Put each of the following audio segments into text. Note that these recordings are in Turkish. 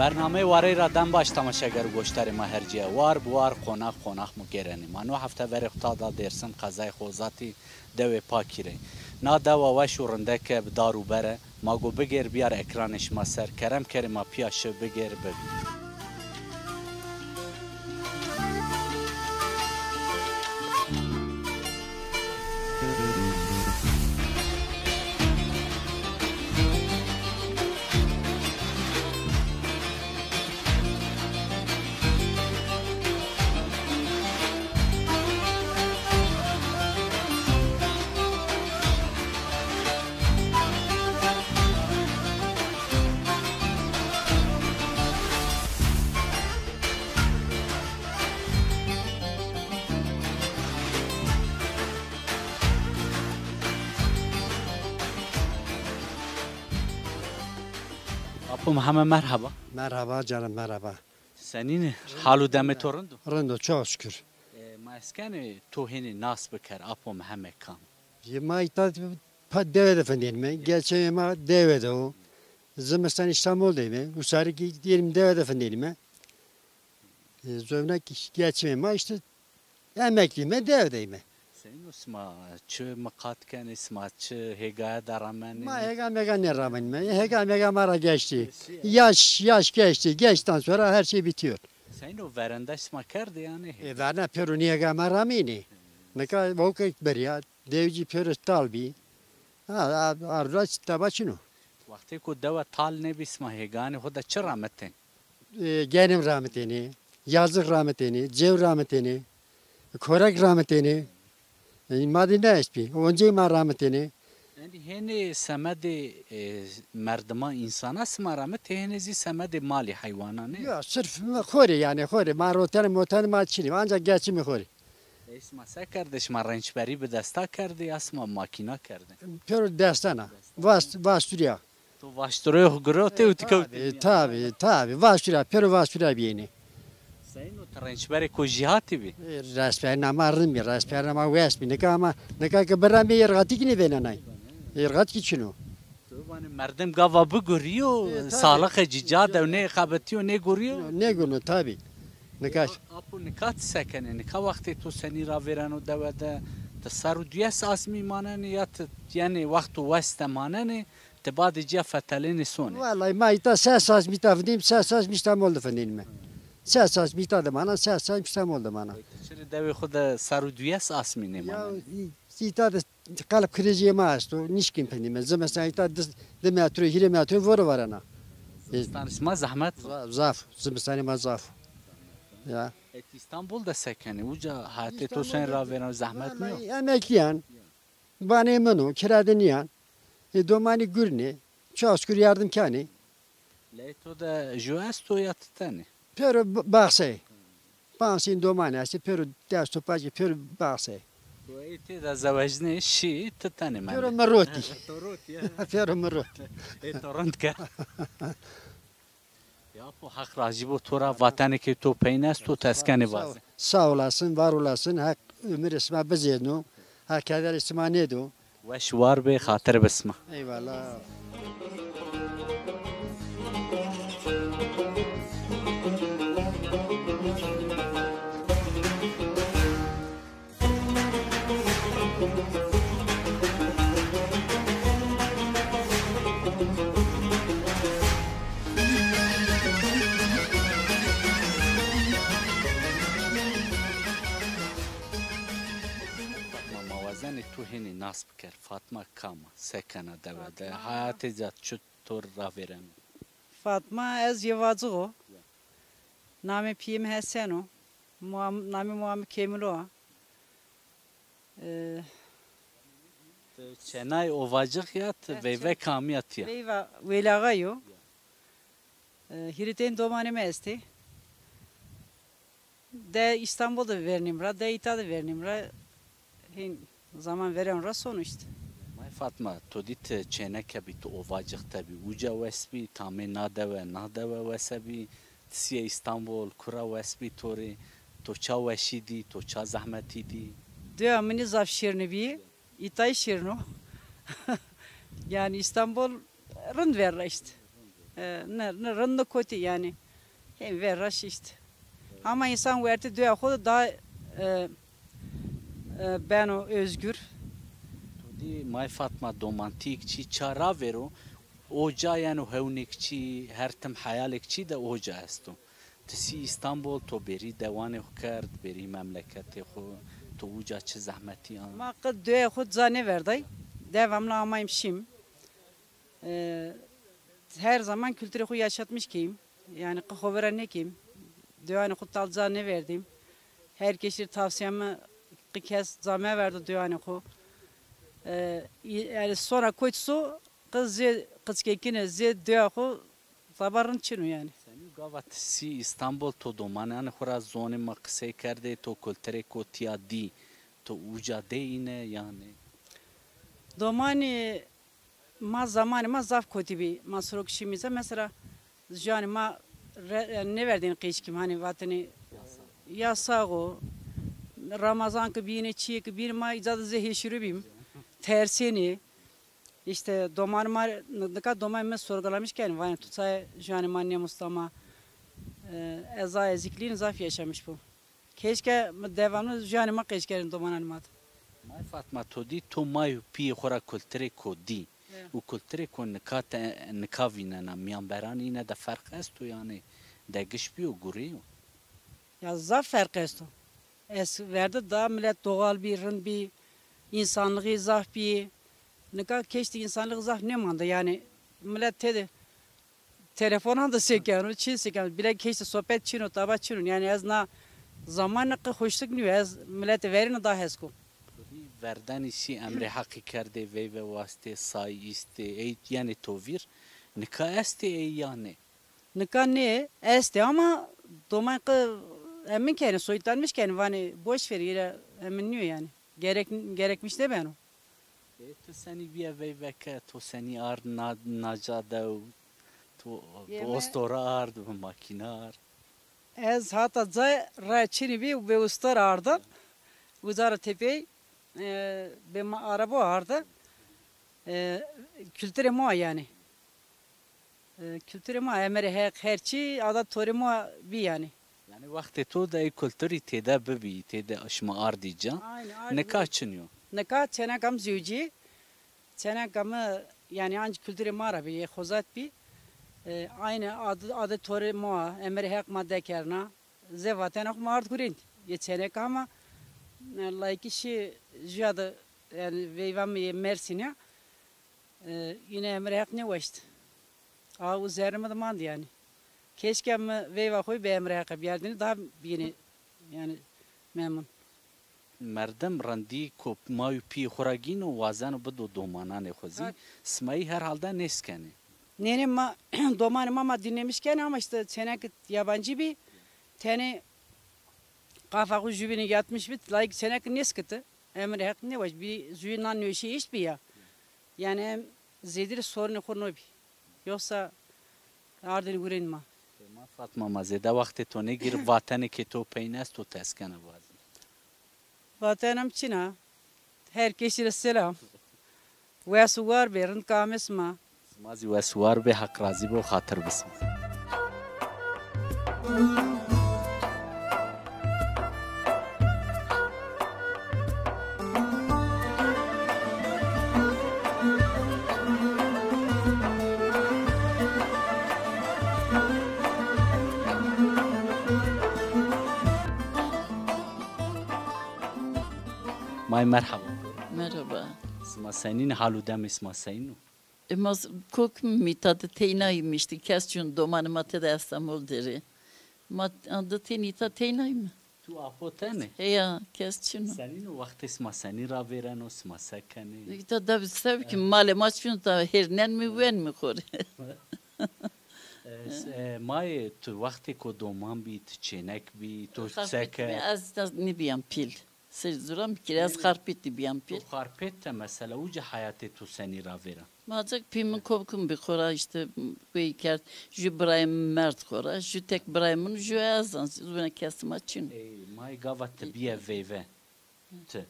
برنامه واری را دم باش تماشاگر گوشتر ما هرجیه وار بوار خوناخ مگرنی منو هفته وری خطا درسم قضای خوزاتی دوی پاکیره نا دوا و شورنده که دارو بره ما گو بگیر بیار اکرانش ما سر کرم کریم پیاشه بگیر ببین Apo Muhammed merhaba. Merhaba canım merhaba. Senin halu demet orundu. Rındo çok şükür. Maskeni tuhini nas bıkar Apo Muhammed kan. Yema ita devede efendim mi? Geçen yema devede o. Zımıstan İstanbul'dayım mi? Usarı ki diyelim devede efendim mi? Zömne geçen yema işte emekliyim mi devedeyim mi? Senin usma çı makatken isma çı hegaya daramen. Ma hega mega ne rağmen mi? Hega mega mara geçti. Yaş geçti. Geçten sonra her şey bitiyor. Senin o verende isma kerdi yani. Verne peruni hega mara mini. Ne kadar vakit beriya devci perus talbi. Ha arraç tabaçino. Vakti ko deva tal ne bisma hegani hoda çı rahmetin. Genim rahmetini, yazık rahmetini, cev rahmetini, korek rahmetini. Madine ispi. Onca ma rahmetini. Yani hene semedi merduma insana sma rahmet henezi semedi mali hayvana ne? Ya sırf khori yani khori. Ma roten ma çini. Ancak geçimi khori. İsma se kardeş ma rençberi bir desta kerdi asma makina kerdi. Pero destana. Vasturya. To vaşturuyor grote utika. Tabi. Vasturya. Pero vasturya biyeni. Senin o rençberi ko jihati bi. Rasperna mardım ya. Rasperna vespi. Neka ki berami yergati ki ne benanay. Yergat ki çino. Yani merdem gava bu görüyor. Sağlık cica da ne kabetiyor ne görüyor. Ne günü tabi. Nekaş. Apo nikat sekene. Nika vakti tu seni ra veren o devede. Tasarru diyes asmi manani ya yani vaktu veste manani. Tebadi ciha fetelini sonu. Vallahi ma ita sesaz mitafdim sesaz mistamol efendim mi? Sesaz mitadım ana sesaz mistamol ana. Şimdi devi xuda saru diyes asmi ne Ya manani. ita da kalp krizi ma asto nişkin efendim. Mesela ita de metro hile metro var ana. Zistan isma zahmet. Zaf. Zımstani ma zaf. Ya. İstanbul'da sekeni. Uca hayatı tu sen ra veren zahmet mi yok? Emekliyan. Bana emanu kiradeniyan. Domani gürni. Çoğuskur yardım kani. Leto da juesto yattani. Pero bakse. Pansin domani asi pero desto paji pero bakse. Tu eti da zavajne şi ttani man. Pero maroti. Toroti ya. Pero maroti. Toront ka. Ya bu hak racibo tora vatanı ki tu peynes tu teskeni baz. Sağ olasın, var olasın. Hak ömür isma bezednu. Hak kader isma nedu. Ve şuvar be hatır besma. Eyvallah. تو هنی نصب کرد فاطمه کام سکنه دوده حیات زد چطور را verem. Fatma ez yevazı Name piyim Heseno. Name Muhammed Kemilo. Çenay ovacık yat ve kamiyat ya. Ve velagayo. Hiriten domaneme esti. De İstanbul'da vernimra, de İtalya'da vernimra. Zaman veren ra sonu işte. May Fatma, to dit çeneke bit ovacık tabi. Uca vesbi tame nadeve vesebi. Siye İstanbul kura vesbi tori. Toça veşidi, toça zahmetidi. Diyor amini zaf şirini bir. İtay şirino. Yani İstanbul rınd verra işte. ne rında kötü yani. Hem ver raş işte. Ama insan verdi diyor ki daha ben o özgür. Di May Fatma domantik çi çara vero oca yani hevnik çi her tem hayalek çi de oca esto. Tisi İstanbul to beri devanı kard beri memleketi xo to oca çi zahmeti an. Ma kız diyor ki zane verdi. Devamlı amayım şim. Her zaman kültürü ku yaşatmış kiyim. Yani kıhovera ne kiyim. Diyor ku zane verdim. Herkesin tavsiyemi kez zame verdi diyor ku. Yani sonra koysu kız kekine diyor ku zabarın çinu yani. Seni gavat si İstanbul to domane an xora zone ma qise kerde to kulture ko tia di to oca de ine yani. Domani ma zamanı ma zaf kötü bir masrok işimize mesela yani ma ne verdiğin kışkim hani vatani yasağı Ramazan ki birine çiğ ki bir ma icadı zehişiribim tersini işte domanıma ne kadar domanıma sorgulamışken vay tutsa yani manne Mustafa eza ezikliğin zaf yaşamış bu. Keşke devamlı yani ma keşke domanıma. May Fatma to di to may pi xora kulture ko di. U kulture ko nikavine na miyanberani ne de fark esto yani de gişbiyo guriyo. Ya zaf fark esto. Es verdi daha millet doğal bir rın bir insanlığı zaf bir ne kadar keşti insanlığı zaf ne manda yani millet dedi telefona da seker çin seker bile keşti sohbet çino taba çino yani ez na zamanla hoşluk niye ez millet verin daha esko. Verdani si emre hakkı kerde ve vaste say iste yani tovir nika este yani. Nika ne este ama doman ki emin kendi soyutlanmış kendi hani boş ver yine emin niye yani gerekmiş de ben o. To seni bir ve ke to seni ar najada to ostora ar makinar. Ez hatta zay raçini bir ve ustar arda uzara tepe be araba arda kültüre mo yani. Kültüre mo emre herçi adat tori mo bir yani. Yani vakti to da kültürü teda bebi teda aşma ar diyeceğim. Ne kaçınıyor? Ne ka çene kam züci çene kamı yani anca kültüre mo arabi ye xozat bir aynı adı tori mo emre hak madde kerna zevaten ok mart kurin ye çene kama like işi jada yani veyvam Mersin'e yine emre hak ne vaştı. Aa üzerime de mand yani. Keşke veyva koy be emre hak bir yerden daha yeni yani memnun. Merdem randi ko mayu pi xoragino vazan bu do domanan xozi smayı herhalde neskeni. Nene ma domanım ama dinlemişken ama işte senek yabancı bir tane kafa jübini yatmış bir like senek neskiti emre hak ne var bir jübinan ne şey iş bir ya yani zedir sorunu konu bir yoksa ardın gurin ma Fatma mazede vakti to ne gir vatanı ki to peynez to teskene vaz. vatanım Çin'a herkese selam ve suvar berin kames ma Mazi ve suvar be hak razi bu hatır bism. May merhaba. Merhaba. Sma senin haludem isma seynu. Mas kok mitad teynaymıştı. Kesçün domanı matede İstanbul deri. Mat adı tenita teynay mı? Tu apotene. Heya kesçün. Senin o vakti isma seni ra veren o isma sekeni. İşte da sev ki male maçın da hernen mi ven mi kor. May tu vakti ko doman bit çenek bi to seke. Az da ne biyam pil. Sırzuram kiraz karpeti biyam pil. Tu karpette mesela uca hayatı tu seni ra veren. Macak pimin kovkum bir kora işte beyker jü Brahim mert kora jü tek Brahim'in jü azan zuna kesim açın. May gavat biye veve. Te.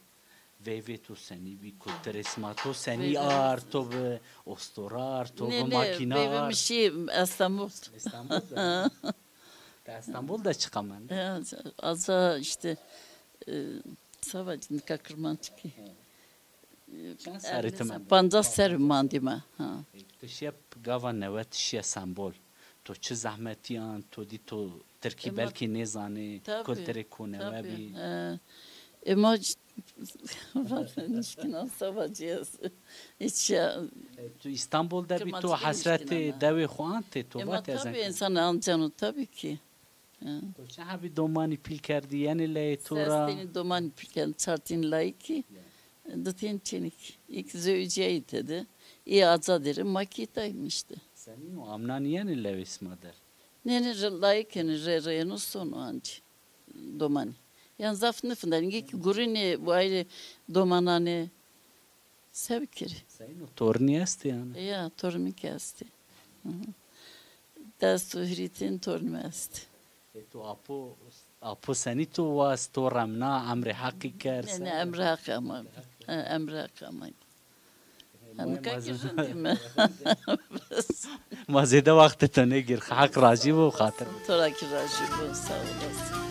Veve tu seni bir kulturisma tu seni ar to be ostorar to be Ne makina benim ar. şey İstanbul. İstanbul'da. İstanbul'da çıkamam. Aza işte savacın kakırman çıkı. Sen sarıtım. Panza serman dime. Tişye gava nevet tişye sembol. To çi zahmetiyan to di to Türkiye Ama- belki ne zane Tabii, kulturi kune ve Tabii. bir Ama nişkinan savacıyız. Hiç ya. tu İstanbul'da bir Kemal tu Çıkın hasreti ilişkin ama. devi xuante tu Ama vat tabii ezen. insan alacağını tabii ki. To çi habi domani pil kerdi yani le tura. Sesteni doman piken çartin layıki. Dıtın çenik. İlk zövceyi dedi. İyi azadır makitaymıştı. Senin o amnan yani le ismader. Nene layıken reyonu sonu anca. Domani. Yani zafını fındarın ki gurine bu ayrı domanane sevkiri. Senin o torni est yani. Ya torunu kesti. Destu hritin torunu esti. Tu apo seni tu was to ramna amri haqqi ker. Ne emre hakkı ama. Emre hakkı ama. Hani kakirjan değil mi? Mazede vakti to ne gir hak raci bu khatır. Toraki rajı bu sağ olasın.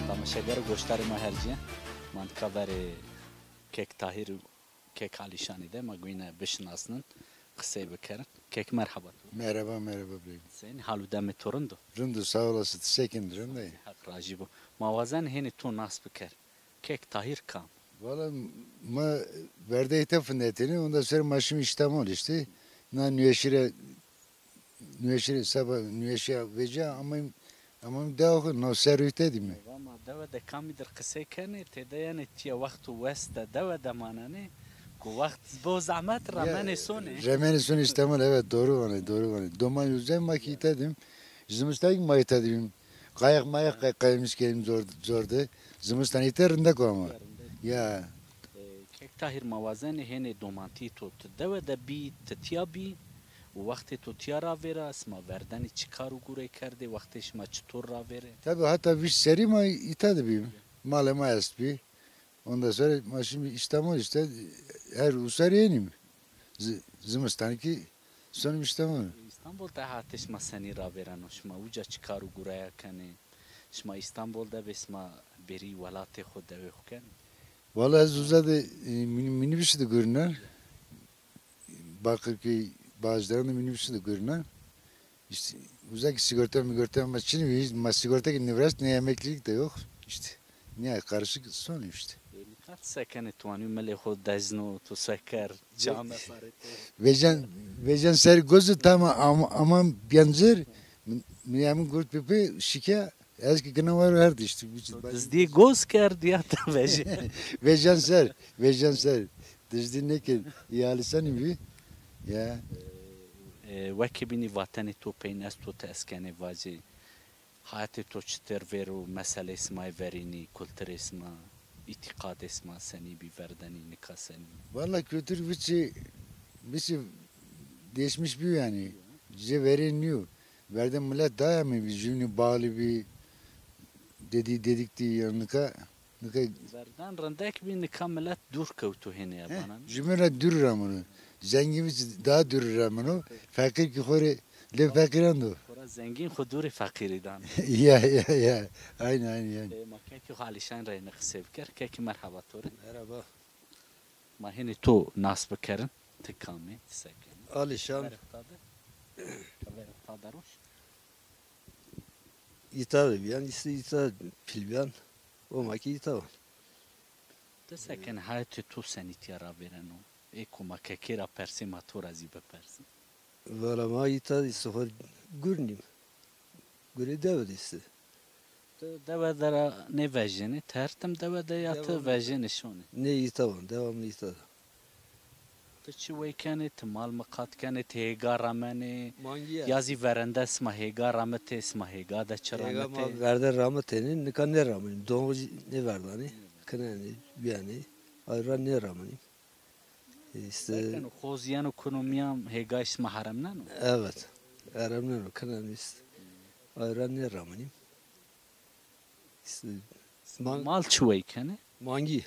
Tamaşager goştarı maherciye. Mantıka veri kek tahir kek alişani de magwine bişnasnın kısay bikerin. Kek merhaba. Merhaba merhaba beyim. Sen halu deme torundu. Rındı sağ olasın teşekkür ederim. Hak raci bu. Mavazen heni tu nas biker. Kek tahir kam. Valla ma verde itafın etini ondan sonra maşım İstanbul işte. Na nüyeşire sabah nüyeşire vece ama daha no serüte değil mi? Ama deve de kamidir kısay kene te yani tiye vaktu westa deve de manane ku vakt bo zahmet ramene sone. Remeni son İstanbul evet doğru var doğru var. Doman yüzden makitedim. Zımıstayım makitedim. Kayak kaymış kelim zordu. Zımıstan iterinde koyma. Ya Kek tahir mavazen heni domanti to deve de bi tiya bi وقتی تو تیا را وره اسما وردنی چی کارو گوره کرده وقتش ما چطور را وره tabi hatta bir seri ma itadı bir. Malema bir. Ondan sonra ma şimdi İstanbul işte her usar yeni mi? Zımıstan ki sonum İstanbul. İstanbul'da hatış ma seni را وره نشما اوجا چی کارو گوره کنه شما İstanbul'da besma beri velatı خود دوی خوکن Vallahi uzadı minibüsü de görünen. Bakırköy bazılarında minibüsü de görünen. İşte uzak sigorta ama şimdi ma sigorta ki nevrast ne emeklilik de yok. İşte ne karışık son işte. Kaç sekene tuanı mele خود دزنو تو سکر جامه سارته Vecan ser gözü tamam ama benzer Miyamin Gurt Pepe şike eski kına var vardı işte. دزدی گوز کرد یا تا وجه Vecan ser. Dizdi ne ki yalisan bir ya. وکی بینی وطن تو پینست تو تسکنه واجی حیات تو چتر ورو مسئله اسمای ورینی کلتر اسما اعتقاد اسما سنی بی وردنی نکا سنی Valla kültür biçi değişmiş bir yani. Bize veriliyor. Verden millet daha mı bir cümle bağlı bir dedikti yanıka وردن رندک بی نکا ملت دور کوتو هنه ابانن cümle dürür amını. Zengin biçi daha dürür amını. Fakir ki khore le fakirandı. خورا زنگین خود دور فقیری دان Ya. Aynı yani. ما که که خالیشان رای نقصیب کر که که مرحبا توره Merhaba. ما هنی تو ناس بکرن تکامی تسکن Alişan Veriftada روش İtalya yani İtalya Pilbiyan o maki İtalya. تسکن حیات تو سنی تیارا برنو ایکو ما که که را پرسی ما تو رازی بپرسی Valla ma İtalya sıfır görüneyim. Göre devet işte. Deve dera ne vejini, tertim deve de yatı vejini şunu. Ne iyi tamam. Devamlı iyi tamam. Tıçı veykeni, tımal mıkatkeni, tega rameni, Mangi ya. yazı verende esma hega ramete, esma hega da Ega çıramete. ma verdi rahmetini. Nika ne rahmetim. Doğu ne verdi hani. Kanani yani. Ayran ne rahmetim. İşte Yani xoziyan ekonomiyam hega esma haramnan mı? evet. Aramdan o kanani işte. Ayran ne rahmetim. İşte Mal çı veykeni? mangi.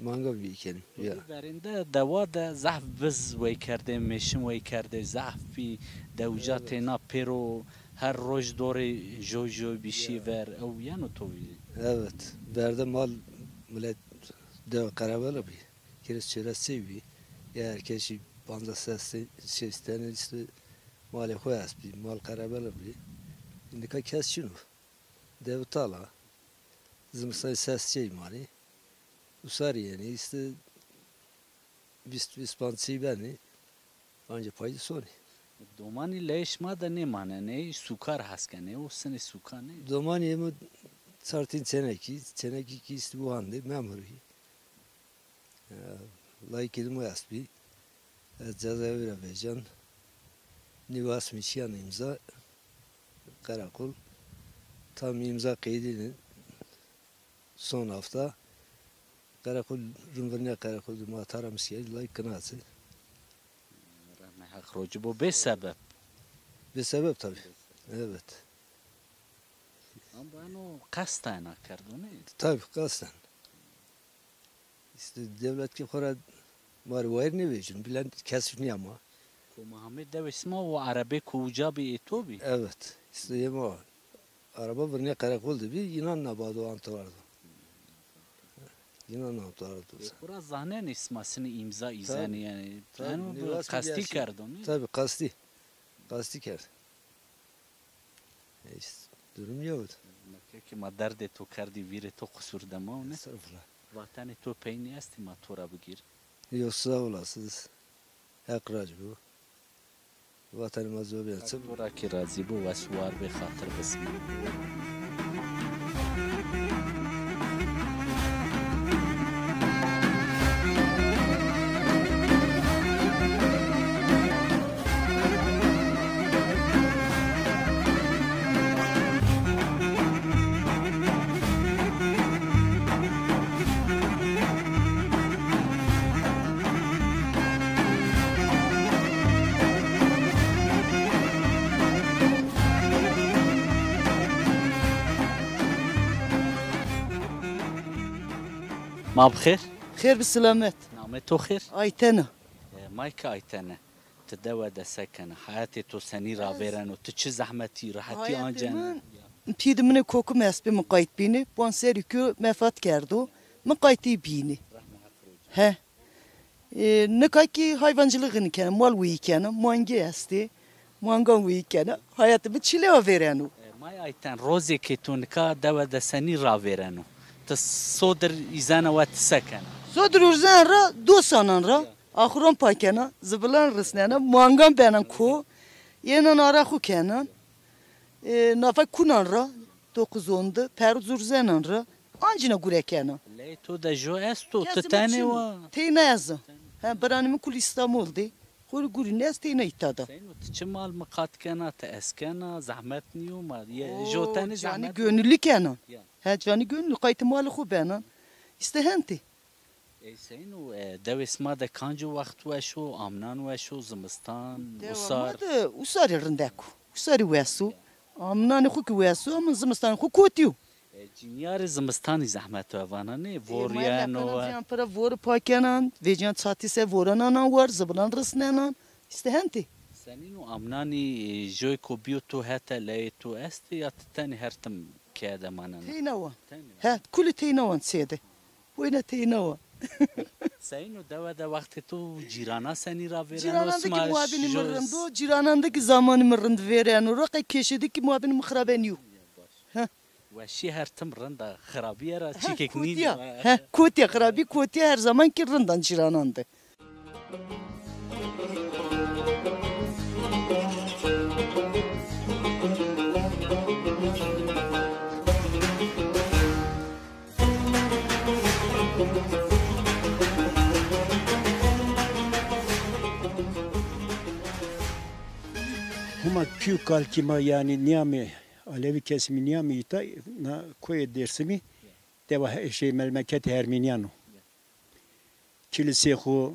Manga bir ikenim. Ya. Verinde deva da zahf biz veykerde, meşim veykerde, zahf bir devcatena pero her roj dore jojo bir şey ver. Ev yani tovi. Evet. Verdi mal millet dev karabela bir. Kiriz çöre sevi. Ya herkesi banda sesi şey isteyen işte mali koyas bir mal karabela bir. Şimdi kes şunu. Dev tala. Zımsay ses şey mali. Usar yani işte biz pansi beni anca payı soni. Domani leşma da ne mane ne sukar haskane o sene sukane. Zaman yemi sartin seneki ki işte bu hande memuri. Layık ilmi yasbi. Cezayir vecan. Nivas mişyan imza. Karakol. Tam imza kaydının son hafta. Karakol, Rumverne karakol ma taramış yer layık kınası. Rahmet rocu bu bir sebep. Bir sebep tabii. Evet. Ama ben o kastayna kardı ne? Tabii kasten. İşte devlet ki kora var ne vecin bilen kesifni ama. Ko Muhammed de isma o Arabi kuca bir etobi. Evet. İşte yema araba birine karakol da bir inan nabado antalardı. İnan antalardı. Kura zahnen ismasını imza izani yani. Tabii, Ben o nivas kasti bir şey. kardı ne? Tabii kasti. Kasti ker. İşte durum yok. Ki ma derde to kardi vire to kusur dema ne? Estağfurullah. Vatani to peyni esti ma tora bugir. Yok sağ olasınız. Hakrac bu. Vatanımız o bir açım. Tora ki razı bu vasuar be hatır besmi. Ma bxir? خير بالسلامات Name to xir? aytena Mayka aytene. Tedeve de sekene. Hayati to seni ra veren o tçi zahmeti rahati ancan. مپید من کوکم اسب مقایت بینی بان سری که مفاد کردو مقایتی بینی he ne kadar ki hayvancılığını kendi mal uyuken mangi esti mangan uyuken hayatımı çile veren o May ayten rozi ki tunka deve de seni ra veren o. تصودر izana ve sekene. Sodur urzen ra dosanan ra ahron pakena zıbılan rısnena mangan benan ko yenan ara ku kenan nafa kunan ra 9-10'da peruz urzenan ra ancina gure kenan Leyto da jo esto tane wa. Teyne yazı. Ha beranımın kul İstanbul'da. Kul guri nes teyne itada. Seyno tçi mal maqat kana ta eskana zahmet niyo ma. Jo tane Yani zahmet. gönüllü kenan. Ya. Ha cani gönüllü kayıtı malı ku benan. İstehenti. Seyno dev isma da kancu vakt ve şu amnan ve şu zimistan usar. Devamlı usar yerindeki. Usar vesu. Amnani ku ki vesu ama zımistan ku kotiyu. Cinyar zimistani zahmet ve vana ne voryano ve. Para vor pakenan. Vecan çatise vorananan var. Zıbılan rısnenan. İstehenti. Senin o amnani joy ko biyoto hata leyto esti ya tani hertim kâda manan. Teynavan. Ha kulü teynavan seyde. Oyna teynavan. Senin o deva da vakti tu cirana seni ra veren Ciranandaki muhabini mırındı, ciranandaki zamanı mırındı veren o rakı keşedeki muhabini mıhrabeni yok. ve şi hertim rında kharabiye ra çikek nid. Kotiya, kotiya khrabi kotiya her zaman ki rından ciranandı. più kalkima yani niyami Alevi kesimi niyami ita na koye dersimi deva şey memleket Ermeniano. Kilise xo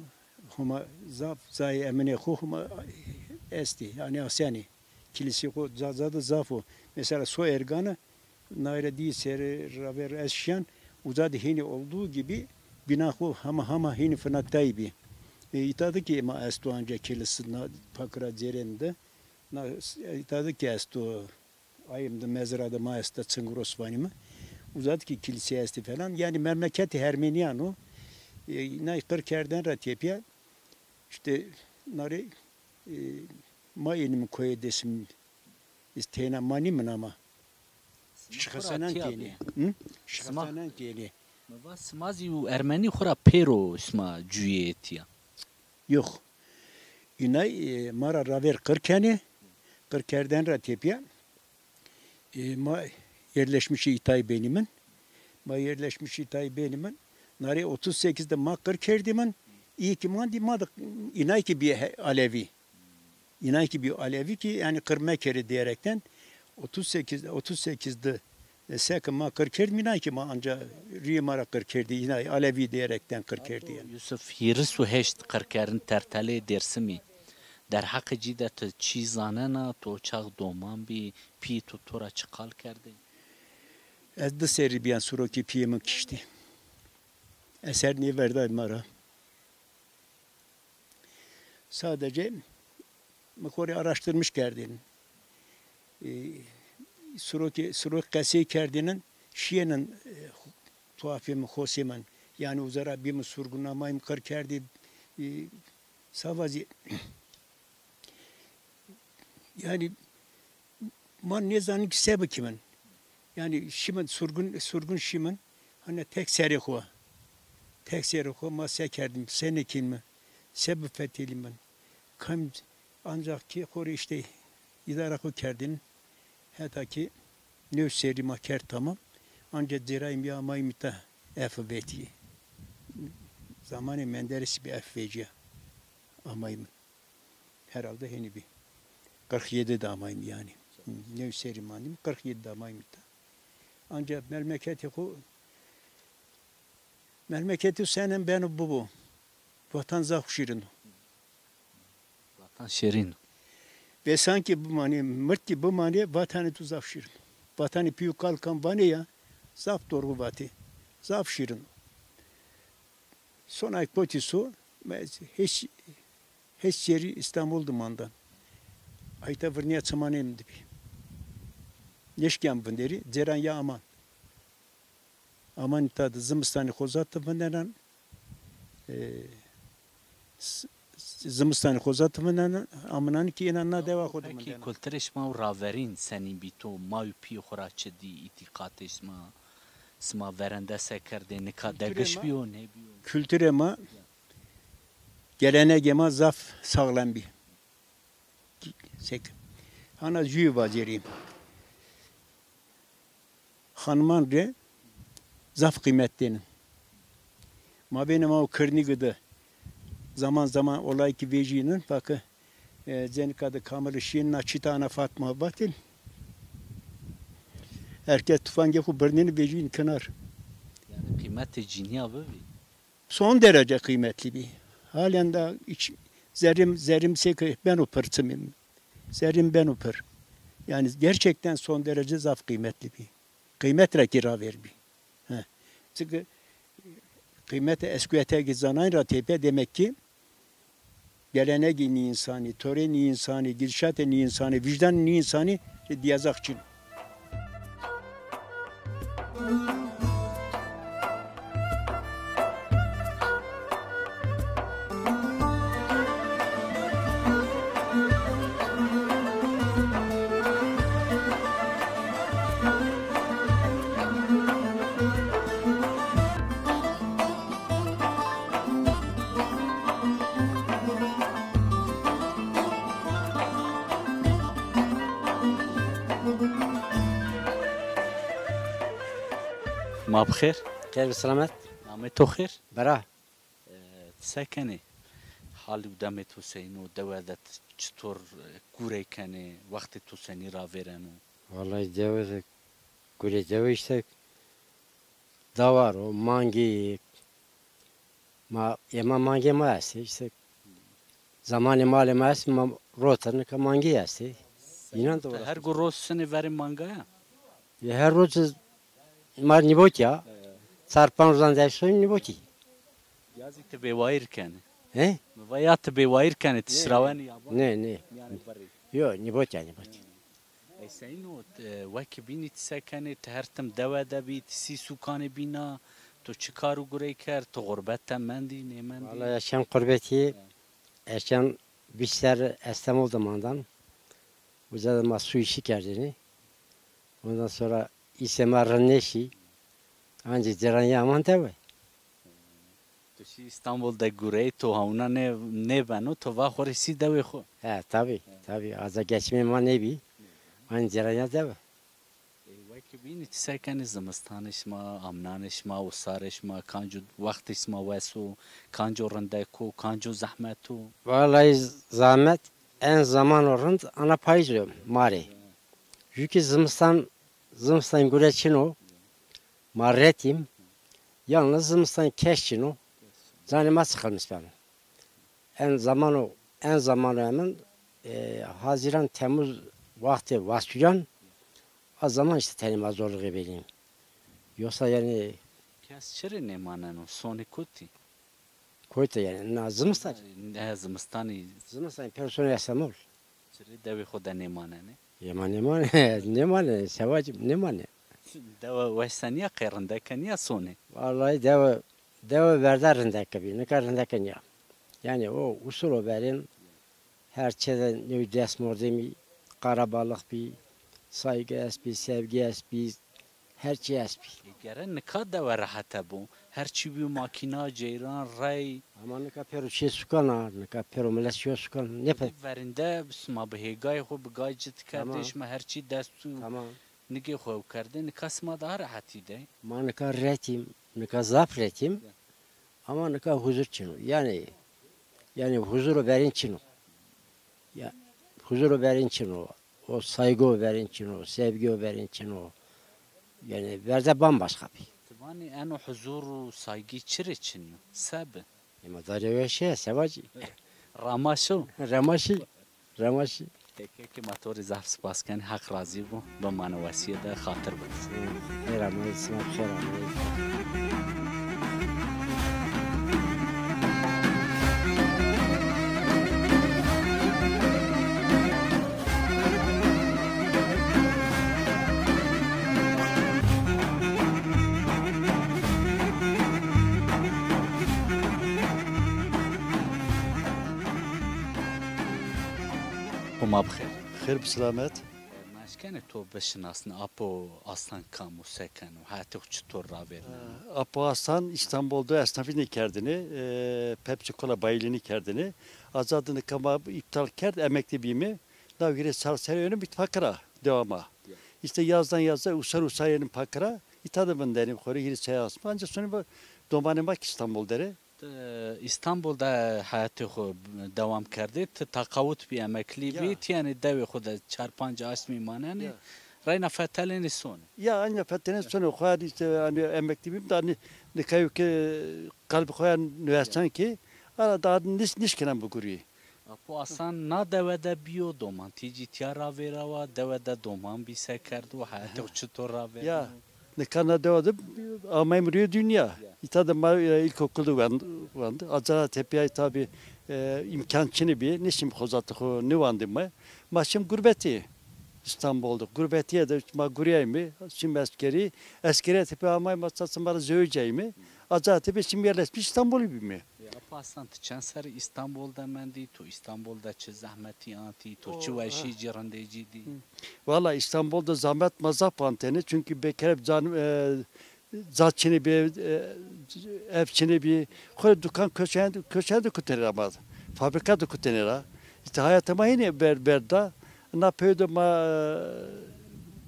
huma zaf zay emine xo huma esti yani asyani. Kilise xo zazadı zafo. Mesela so ergana naire di seri raver eşyan uzadı hini olduğu gibi bina xo hama hini fınaktay bi. İtadı ki ma estu anca kilisi na pakra cerende na İtadı ki estu ayımda mezrada maesta Çıngıros vanımı uzadı ki kilise esti falan yani memleketi Ermeniano ne Kırker'den ratiyepya işte nari mayınımı koyu desim isteyene manimın ama şıkhasanan keni şıkhasanan keni Smazi u Ermeni xura pero isma cüyetiya. Yok. İnay mara raver Kırker'den ratiyepya ma yerleşmiş itay benimin. Ma yerleşmiş itay benimin. Nari 38'de ma Kırker'dimin. İyi ki mandi ma da inay ki bir Alevi. İnay ki bir Alevi ki yani Kırmekeri diyerekten 38'de Sekın ma Kırker'dim inay ki ma anca Riyamara Kırker'di inay Alevi diyerekten Kırker'di yani. Yusuf hiris u heşt Kırker'in tertale dersimi. در حق جیدت چیزانه نه تو چاق دومان بی پی تو تورا چقال کرده Ez de seri bir an suroki piyemi kişti. Eser niye verdi mara? Sadece mekori araştırmış kerdin. Surok kase kerdinin şiyenin tuhafemi hosimen yani uzara bir surgunamayım kır kerdi savazi yani man ne zanı ki sebebi kimin? Yani şimin surgun şimin hani tek seri ho. Tek seri ho ma sekerdim seni kim mi? Sebep fetilim ben. Kam ancak ki kore işte idare ko kerdin. Hatta ki ne seri ma ker tamam. Ancak ziraim ya maymita efveti. Zamanı Menderes bir efveci. Amayım. Herhalde heni bir. 47 damayım yani. Nevşehir mandim 47 damayım da. Ancak memleketi senin benim bu. Vatan zahşirin. Vatan şerin. Ve sanki bu mani mırt ki bu mani vatanı tu zahşirin. Vatanı piyu kalkan bani ya zaf doğru vati. Zahşirin. Son ay potisu hiç yeri İstanbul dumandan. Ayta vırniya çamanıyım dibi. Neşkem bunderi, ceran ya aman. Aman tadı zımıstanı kozatı bunların. Zımıstanı kozatı bunların. Amanan ki inanna deva kodu bunların. Peki kultureş ma raverin senin bito ma pi xoraçı di itikateş ma sma verende sekerde ne kadegeş biyo ne biyo. Kültüre ma geleneğe ma zaf sağlam bir. Hana jüy vaziriyim. Hanıman re zaf kıymetliğinin. Ma benim o kırni gıdı. Zaman zaman olay ki vecinin bakı zenikadı kamerı şiinin açıtana Fatma batil. Herkes tufan gefu bırnini vecinin kınar. Yani kıymeti ciniya bu. Son derece kıymetli bir. Halen de zerim seki ben o pırtımım. Zerim ben upır. Yani gerçekten son derece zaf kıymetli bir. Kıymetle kira ver bir. Çünkü kıymete esküete gizanan ratepe demek ki geleneği ni insani, töre ni insani, gidişat ni insani, vicdan ni insani diyazak için. ما بخير؟ خير بالسلامات. نامي تو خير؟ براه. سكني حالی و دمت حسین و دوادت چطور گوره کنه وقتی تو سنی را ورن و Vallahi devre gure devre işte davar o mangi ma yema mangi ma işte zamanı mali ma ma rotanı ka mangi yasti. İnan doğru. her gün roz seni verin mangaya. Her roz mar nibot ya. Sarpan rozan devşoy niboti. Yazık te bevair kene. He? Veya te bevair kene tisravani ya. Ne. Yani bari. Yo nibot ya nibot. Seyno vaki bini tsekene te her tem devada bit si sukane bina to çıkaru gurey ker to gurbette mendi ne mendi. Vallahi yaşam kurbeti yaşam bizler İstanbul zamandan uzadama su işi kerdini. Ondan sonra İsemar'ın neşi ancak ceran yaman tabi. To şi İstanbul'da gurey to havuna ne beno to va khorisi devi xo. He tabi aza geçme ma nebi. Ancak ceran ya tabi. Vaki bini tsekene zimistanışma, amnanışma, usarışma, kancu vaktisma vesu, kancu rındeko, kancu zahmetu. Vallahi zahmet en zaman orund ana paycı mari. Çünkü zımstan güreçin o marretim yalnız zımstan keşçin o zanima sıkılmış benim. En zamanı hemen Haziran Temmuz vakti başlayan o zaman işte tenime zorluğu vereyim. Yoksa yani Kes çiri ne manen o soni kuti. koyta yani zımstan Ne zimistani personel yaşamol. çiri devi xoda ne manen. Ne mane sevacım ne mane. Deva vesaniya qeyrindeken ya soni. Vallahi deva verdarındaki bir ne karındaki ya. Yani o usul o verin her şeyden ne ders mordemi karabalık bir saygı espi sevgi espi her şey espi. Geren nika deva rahata bu. Her çi bir makina ceyran ray. Ama ne kapero şey sukana ne kapero melasyo sukan ne pe. Verinde sma behegay xo begay cit kardeş ma her çi destu. Tamam. Nige xo karde nikasma da rahati de. Ma ne kadar retim ne kadar zaf retim ama ne kadar huzur çinu. Yani huzuru verin çinu. Ya huzuru verin çinu. O saygı verin çinu, sevgi verin çinu. Yani verde bambaşka bir. Tabani eno huzuru saygı çiri çinu. Sabe. Ama darya şey sevacı. Ramaşo. Ramaşı. Ki motori zaf spasken hak razı bu. Ba mana vasiye de xatir bu. Ramaşı ismi Ramaşı. Huma bxir. خير بسلامات Maşkene to beşinasın apo aslan kamu seken و hayatı çutur raver. Apo Aslan İstanbul'da esnafını kerdini, Pepsi Cola bayilini kerdini, azadını kama iptal kerd emekli bimi, navgire sarsarıyonun bir fakra devama. İşte yazdan yaza usayenin fakra, itadımın derim kore giri sayasma, ancak sonra bu domanemak İstanbul deri. İstanbul'da hayatı devam kerdi. Takavut bir emekli bit yani devi xuda 4-5 asmi manani. Rayna fetelini son. Ya anne fetene sonra koyar işte hani emekli bim de hani ne kayu ki kalbi koyan üniversiten ki arada niş kenan bu guriyi. Apo asan na devede biyo doman tici tiyara verava devede doman bir sekerdi ve hayatı çutur raver. Ya ne kana devadım ama emriyor dünya. İtadım ilkokulda vandı. Acaba tepeye tabi imkançını bir neşim kozatı ne vandı mı? Maşım gurbeti İstanbul'da. Gurbetiye de ma guriyay mı? Şimdi askeri tepe amay masasın bana zöveceği mi? Acaba tepe şimdi yerleşmiş İstanbul'u bir mi? Apo asan tıçan ser İstanbul'da mendi to İstanbul'da çi zahmeti anti to çi veşi cirandeci di. Valla İstanbul'da zahmet mazap anteni çünkü bekar zatçını bir evçini bir koy dükkan köşede kutenir ama fabrika da kutenir ha. İşte hayatıma yine berda ne yapıyordum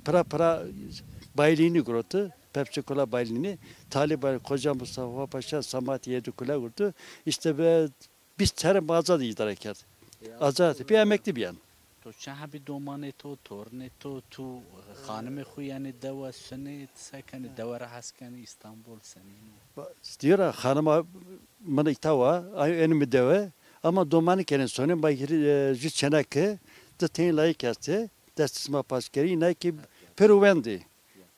para bayliğini kurdu. Pepsi Cola bayliğini Talip koca Mustafa Paşa Samat Yedikula kurdu. İşte be biz terim azad idare kerdi. Azad bir emekli bir yan. تو چه هبی دومانه تورنه تو خانم خویانی دوا سنه سکنی دوا را هسکنی İstanbul senin. Diyor ha hanıma bana itava önümü deve ama domanı kenin sonu bayır jüt çeneke de ten layık kesti destisma paskeri ne ki peruvendi.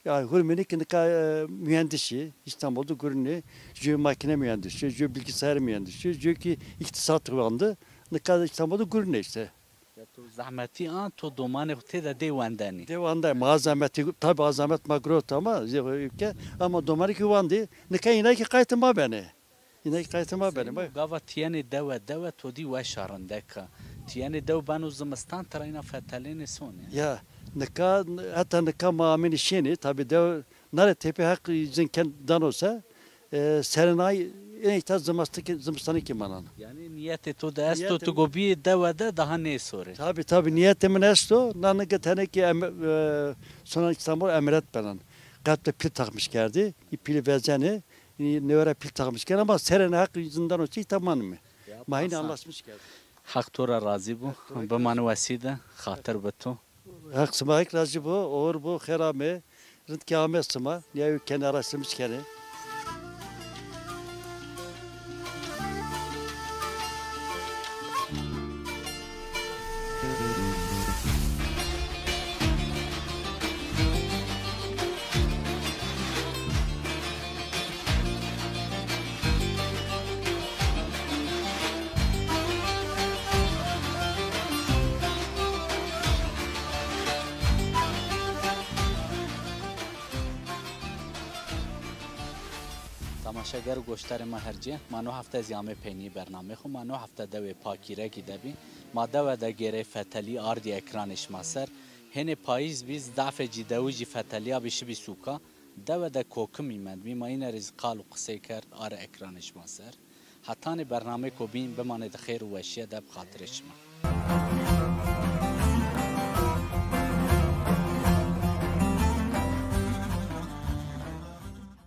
Ya hürmenik nika mühendisi İstanbul'da görünüyor. Jü makine mühendisi, jü bilgisayar mühendisi, jü ki iktisat uyandı. Nika İstanbul'da görünüyor işte. تو زحمتی آن تو دومان خودت ده دیواندنی. Devanda malzemeti tabi azamet magrot ama ülke ama domanı ki uyandı. Nika yine ki kayıtıma beni. Yine ki kayıtıma beni. گاوا تیانی دوا تو دی و شارنده که تیانی دو بانو زمستان تراینا فتالین سونه. Ya hatta nika mamini şeni tabi de nare tepe hak zinken danosa serenay en ihtiyaç zımstanı ki manan. Yani niyeti to da esto tu gobi deva da daha ne sore. Tabi niyetimin esto nanı getene ki sonra İstanbul emiret benan. Kalpte pil takmış geldi. Pili vezeni ne öyle pil takmış geldi ama serenay hak zindan olsa tamam mı? Mahine anlaşmış geldi. Hak tora razı bu. Bu manu veside hatır beto. Hak sımahik razı bu. Oğur bu kherame. Rıntki Ahmet sıma. Niye kenara sımış kere. تماشاگر گوشتر ما هرجه ما نو هفته زیامه پینی برنامه خو ما نو هفته دوی پاکیره کی دبی ما دو ده گره فتلی آردی اکرانش ماسر هنه پاییز بیز ضعف جدوجی فتلیا بشی بی سوکا دو ده کوکم ایمد بی ما این رزقال و قصه کرد آره اکرانش ماسر حتی برنامه کو بین بمانه خیر و وشیه ده بخاطرش ما